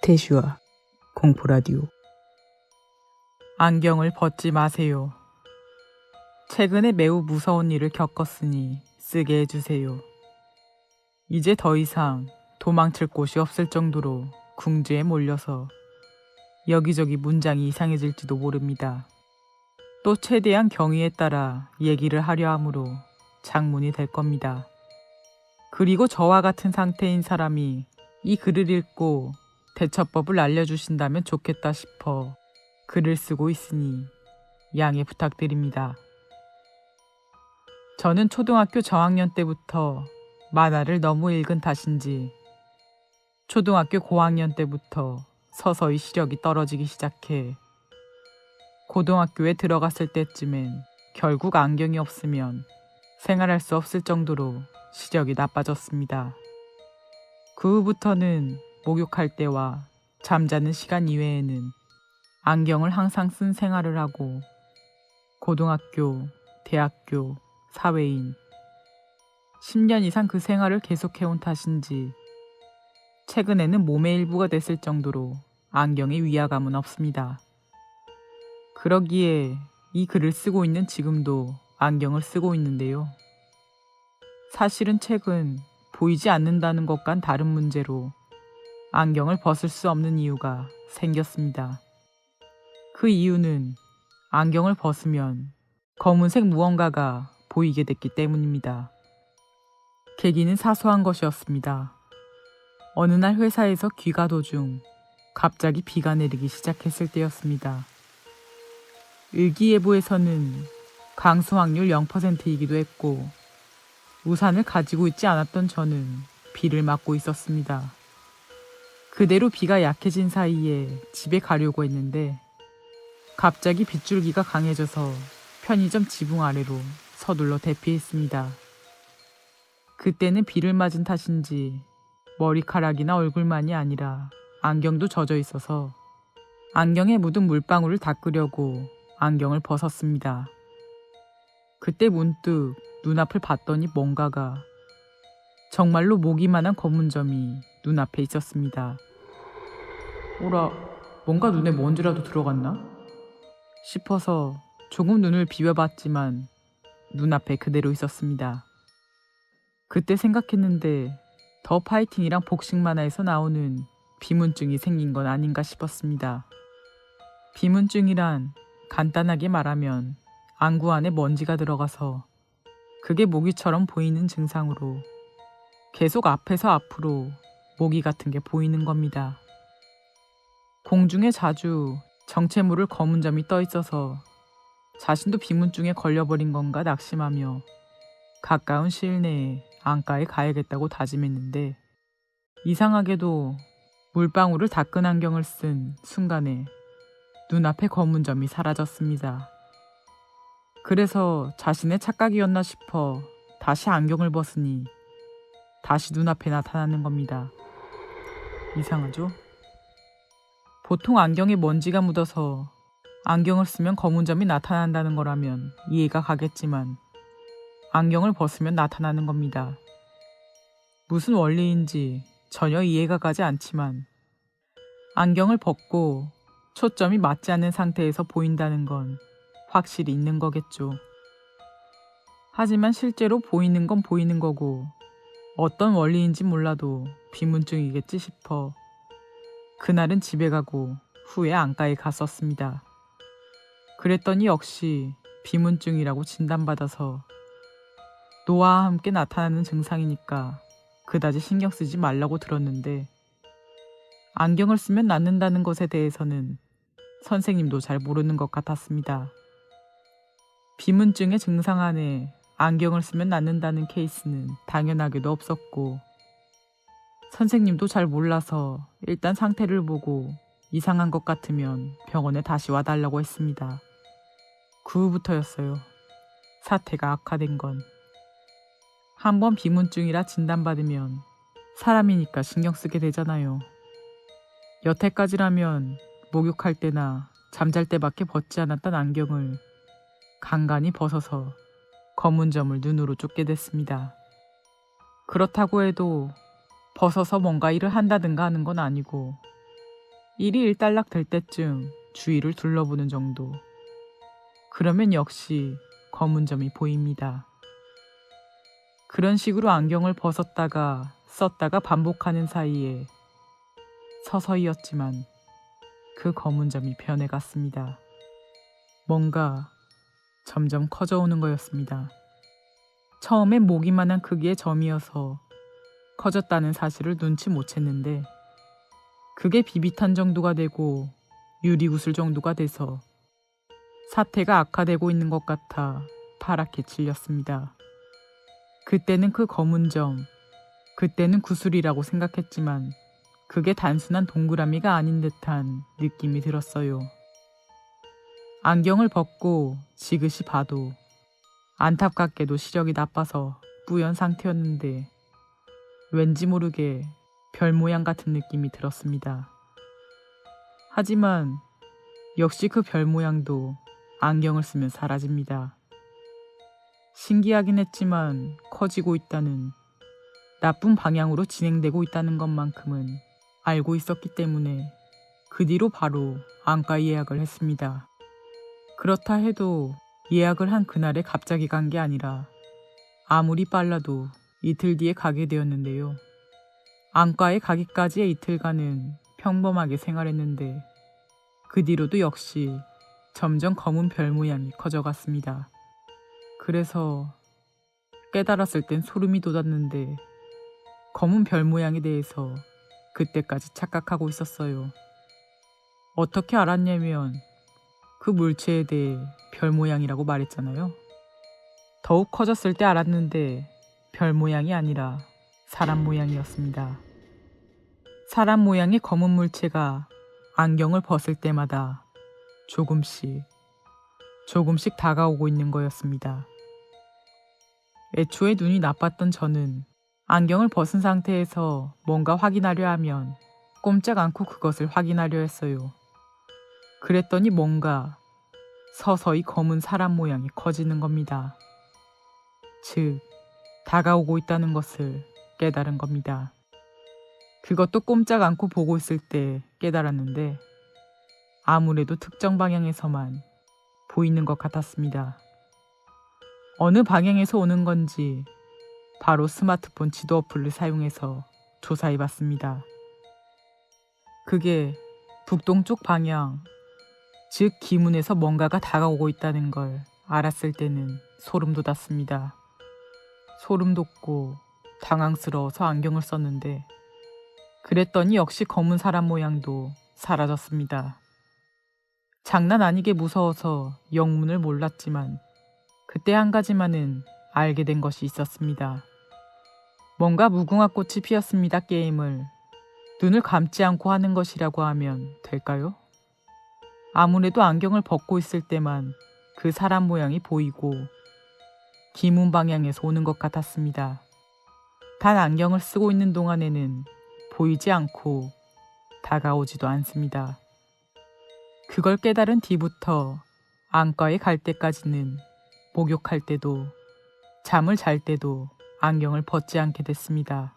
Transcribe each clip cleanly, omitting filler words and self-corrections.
스테슈아 공포라디오. 안경을 벗지 마세요. 최근에 매우 무서운 일을 겪었으니 쓰게 해주세요. 이제 더 이상 도망칠 곳이 없을 정도로 궁지에 몰려서 여기저기 문장이 이상해질지도 모릅니다. 또 최대한 경위에 따라 얘기를 하려 하므로 장문이 될 겁니다. 그리고 저와 같은 상태인 사람이 이 글을 읽고 대처법을 알려주신다면 좋겠다 싶어 글을 쓰고 있으니 양해 부탁드립니다. 저는 초등학교 저학년 때부터 만화를 너무 읽은 탓인지 초등학교 고학년 때부터 서서히 시력이 떨어지기 시작해 고등학교에 들어갔을 때쯤엔 결국 안경이 없으면 생활할 수 없을 정도로 시력이 나빠졌습니다. 그 후부터는 목욕할 때와 잠자는 시간 이외에는 안경을 항상 쓴 생활을 하고 고등학교, 대학교, 사회인 10년 이상 그 생활을 계속해온 탓인지 최근에는 몸의 일부가 됐을 정도로 안경에 위화감은 없습니다. 그러기에 이 글을 쓰고 있는 지금도 안경을 쓰고 있는데요. 사실은 최근 보이지 않는다는 것과는 다른 문제로 안경을 벗을 수 없는 이유가 생겼습니다. 그 이유는 안경을 벗으면 검은색 무언가가 보이게 됐기 때문입니다. 계기는 사소한 것이었습니다. 어느 날 회사에서 귀가 도중 갑자기 비가 내리기 시작했을 때였습니다. 일기예보에서는 강수 확률 0%이기도 했고 우산을 가지고 있지 않았던 저는 비를 맞고 있었습니다. 그대로 비가 약해진 사이에 집에 가려고 했는데 갑자기 빗줄기가 강해져서 편의점 지붕 아래로 서둘러 대피했습니다. 그때는 비를 맞은 탓인지 머리카락이나 얼굴만이 아니라 안경도 젖어 있어서 안경에 묻은 물방울을 닦으려고 안경을 벗었습니다. 그때 문득 눈앞을 봤더니 뭔가가 정말로 모기만한 검은 점이 눈앞에 있었습니다. 오라, 뭔가 눈에 먼지라도 들어갔나? 싶어서 조금 눈을 비벼봤지만 눈앞에 그대로 있었습니다. 그때 생각했는데 더 파이팅이랑 복싱 만화에서 나오는 비문증이 생긴 건 아닌가 싶었습니다. 비문증이란 간단하게 말하면 안구 안에 먼지가 들어가서 그게 모기처럼 보이는 증상으로 계속 앞에서 앞으로 모기 같은 게 보이는 겁니다. 공중에 자주 정체모를 검은 점이 떠 있어서 자신도 비문증에 걸려버린 건가 낙심하며 가까운 시일 내에 안과에 가야겠다고 다짐했는데 이상하게도 물방울을 닦은 안경을 쓴 순간에 눈앞에 검은 점이 사라졌습니다. 그래서 자신의 착각이었나 싶어 다시 안경을 벗으니 다시 눈앞에 나타나는 겁니다. 이상하죠? 보통 안경에 먼지가 묻어서 안경을 쓰면 검은 점이 나타난다는 거라면 이해가 가겠지만 안경을 벗으면 나타나는 겁니다. 무슨 원리인지 전혀 이해가 가지 않지만 안경을 벗고 초점이 맞지 않는 상태에서 보인다는 건 확실히 있는 거겠죠. 하지만 실제로 보이는 건 보이는 거고 어떤 원리인지 몰라도 비문증이겠지 싶어 그날은 집에 가고 후에 안과에 갔었습니다. 그랬더니 역시 비문증이라고 진단받아서 노화와 함께 나타나는 증상이니까 그다지 신경 쓰지 말라고 들었는데 안경을 쓰면 낫는다는 것에 대해서는 선생님도 잘 모르는 것 같았습니다. 비문증의 증상 안에 안경을 쓰면 낫는다는 케이스는 당연하게도 없었고 선생님도 잘 몰라서 일단 상태를 보고 이상한 것 같으면 병원에 다시 와달라고 했습니다. 그 후부터였어요. 사태가 악화된 건. 한번 비문증이라 진단받으면 사람이니까 신경 쓰게 되잖아요. 여태까지라면 목욕할 때나 잠잘 때밖에 벗지 않았던 안경을 간간히 벗어서 검은 점을 눈으로 쫓게 됐습니다. 그렇다고 해도 벗어서 뭔가 일을 한다든가 하는 건 아니고 일이 일단락 될 때쯤 주위를 둘러보는 정도. 그러면 역시 검은 점이 보입니다. 그런 식으로 안경을 벗었다가 썼다가 반복하는 사이에 서서히였지만 그 검은 점이 변해갔습니다. 뭔가 점점 커져오는 거였습니다. 처음엔 모기만한 크기의 점이어서 커졌다는 사실을 눈치 못 챘는데 그게 비비탄 정도가 되고 유리구슬 정도가 돼서 사태가 악화되고 있는 것 같아 파랗게 질렸습니다. 그때는 그 검은 점, 그때는 구슬이라고 생각했지만 그게 단순한 동그라미가 아닌 듯한 느낌이 들었어요. 안경을 벗고 지그시 봐도 안타깝게도 시력이 나빠서 뿌연 상태였는데 왠지 모르게 별 모양 같은 느낌이 들었습니다. 하지만 역시 그 별 모양도 안경을 쓰면 사라집니다. 신기하긴 했지만 커지고 있다는, 나쁜 방향으로 진행되고 있다는 것만큼은 알고 있었기 때문에 그 뒤로 바로 안과 예약을 했습니다. 그렇다 해도 예약을 한 그날에 갑자기 간 게 아니라 아무리 빨라도 이틀 뒤에 가게 되었는데요. 안과에 가기까지의 이틀간은 평범하게 생활했는데 그 뒤로도 역시 점점 검은 별 모양이 커져갔습니다. 그래서 깨달았을 땐 소름이 돋았는데 검은 별 모양에 대해서 그때까지 착각하고 있었어요. 어떻게 알았냐면 그 물체에 대해 별 모양이라고 말했잖아요. 더욱 커졌을 때 알았는데 별 모양이 아니라 사람 모양이었습니다. 사람 모양의 검은 물체가 안경을 벗을 때마다 조금씩 다가오고 있는 거였습니다. 애초에 눈이 나빴던 저는 안경을 벗은 상태에서 뭔가 확인하려 하면 꼼짝 않고 그것을 확인하려 했어요. 그랬더니 뭔가 서서히 검은 사람 모양이 커지는 겁니다. 즉, 다가오고 있다는 것을 깨달은 겁니다. 그것도 꼼짝 않고 보고 있을 때 깨달았는데 아무래도 특정 방향에서만 보이는 것 같았습니다. 어느 방향에서 오는 건지 바로 스마트폰 지도 어플을 사용해서 조사해봤습니다. 그게 북동쪽 방향, 즉 기문에서 뭔가가 다가오고 있다는 걸 알았을 때는 소름 돋았습니다. 소름 돋고 당황스러워서 안경을 썼는데 그랬더니 역시 검은 사람 모양도 사라졌습니다. 장난 아니게 무서워서 영문을 몰랐지만 그때 한 가지만은 알게 된 것이 있었습니다. 뭔가 무궁화 꽃이 피었습니다 게임을 눈을 감지 않고 하는 것이라고 하면 될까요? 아무래도 안경을 벗고 있을 때만 그 사람 모양이 보이고 기문 방향에서 오는 것 같았습니다. 단 안경을 쓰고 있는 동안에는 보이지 않고 다가오지도 않습니다. 그걸 깨달은 뒤부터 안과에 갈 때까지는 목욕할 때도 잠을 잘 때도 안경을 벗지 않게 됐습니다.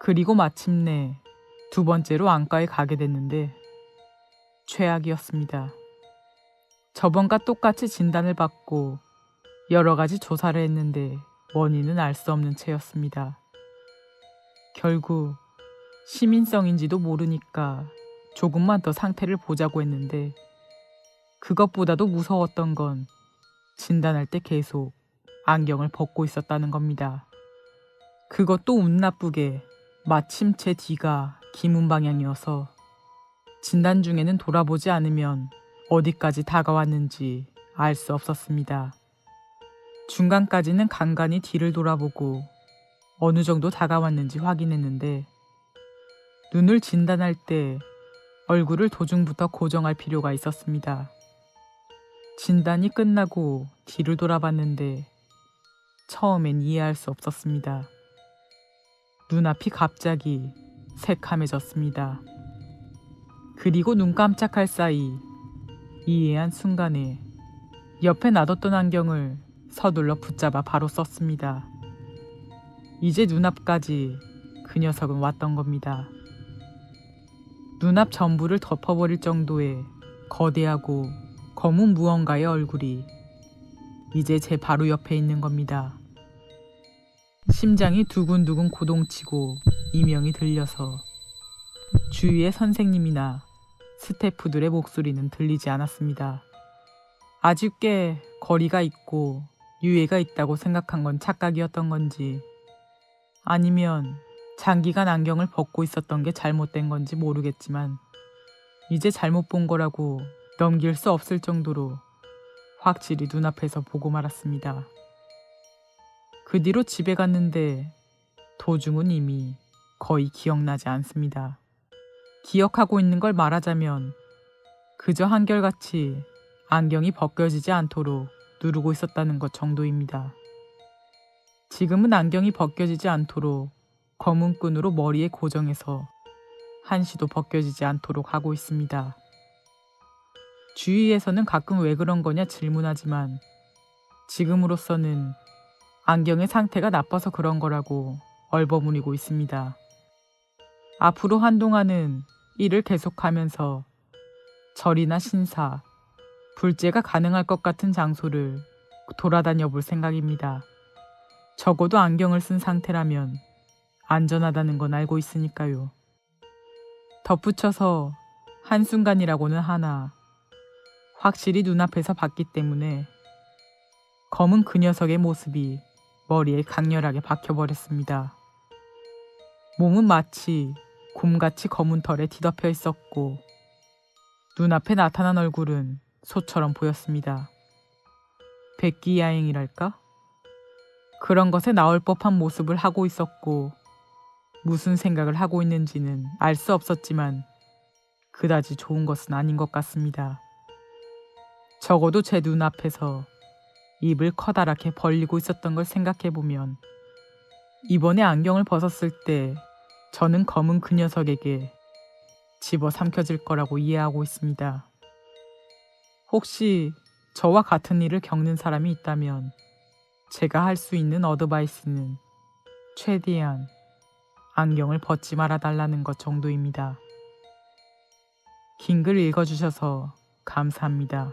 그리고 마침내 두 번째로 안과에 가게 됐는데 최악이었습니다. 저번과 똑같이 진단을 받고 여러 가지 조사를 했는데 원인은 알 수 없는 채였습니다. 결국 시민성인지도 모르니까 조금만 더 상태를 보자고 했는데 그것보다도 무서웠던 건 진단할 때 계속 안경을 벗고 있었다는 겁니다. 그것도 운 나쁘게 마침 제 뒤가 기문 방향이어서 진단 중에는 돌아보지 않으면 어디까지 다가왔는지 알 수 없었습니다. 중간까지는 간간히 뒤를 돌아보고 어느 정도 다가왔는지 확인했는데 눈을 진단할 때 얼굴을 도중부터 고정할 필요가 있었습니다. 진단이 끝나고 뒤를 돌아봤는데 처음엔 이해할 수 없었습니다. 눈앞이 갑자기 새카매졌습니다. 그리고 눈 깜짝할 사이 이해한 순간에 옆에 놔뒀던 안경을 서둘러 붙잡아 바로 썼습니다. 이제 눈앞까지 그 녀석은 왔던 겁니다. 눈앞 전부를 덮어버릴 정도의 거대하고 검은 무언가의 얼굴이 이제 제 바로 옆에 있는 겁니다. 심장이 두근두근 고동치고 이명이 들려서 주위의 선생님이나 스태프들의 목소리는 들리지 않았습니다. 아직 꽤 거리가 있고 유해가 있다고 생각한 건 착각이었던 건지 아니면 장기간 안경을 벗고 있었던 게 잘못된 건지 모르겠지만 이제 잘못 본 거라고 넘길 수 없을 정도로 확실히 눈앞에서 보고 말았습니다. 그 뒤로 집에 갔는데 도중은 이미 거의 기억나지 않습니다. 기억하고 있는 걸 말하자면 그저 한결같이 안경이 벗겨지지 않도록 누르고 있었다는 것 정도입니다. 지금은 안경이 벗겨지지 않도록 검은 끈으로 머리에 고정해서 한시도 벗겨지지 않도록 하고 있습니다. 주위에서는 가끔 왜 그런 거냐 질문하지만 지금으로서는 안경의 상태가 나빠서 그런 거라고 얼버무리고 있습니다. 앞으로 한동안은 일을 계속하면서 절이나 신사, 불제가 가능할 것 같은 장소를 돌아다녀 볼 생각입니다. 적어도 안경을 쓴 상태라면 안전하다는 건 알고 있으니까요. 덧붙여서 한순간이라고는 하나 확실히 눈앞에서 봤기 때문에 검은 그 녀석의 모습이 머리에 강렬하게 박혀버렸습니다. 몸은 마치 곰같이 검은 털에 뒤덮여 있었고 눈앞에 나타난 얼굴은 소처럼 보였습니다. 백기야행이랄까? 그런 것에 나올 법한 모습을 하고 있었고 무슨 생각을 하고 있는지는 알 수 없었지만 그다지 좋은 것은 아닌 것 같습니다. 적어도 제 눈앞에서 입을 커다랗게 벌리고 있었던 걸 생각해보면 이번에 안경을 벗었을 때 저는 검은 그 녀석에게 집어삼켜질 거라고 이해하고 있습니다. 혹시 저와 같은 일을 겪는 사람이 있다면 제가 할 수 있는 어드바이스는 최대한 안경을 벗지 말아달라는 것 정도입니다. 긴 글 읽어주셔서 감사합니다.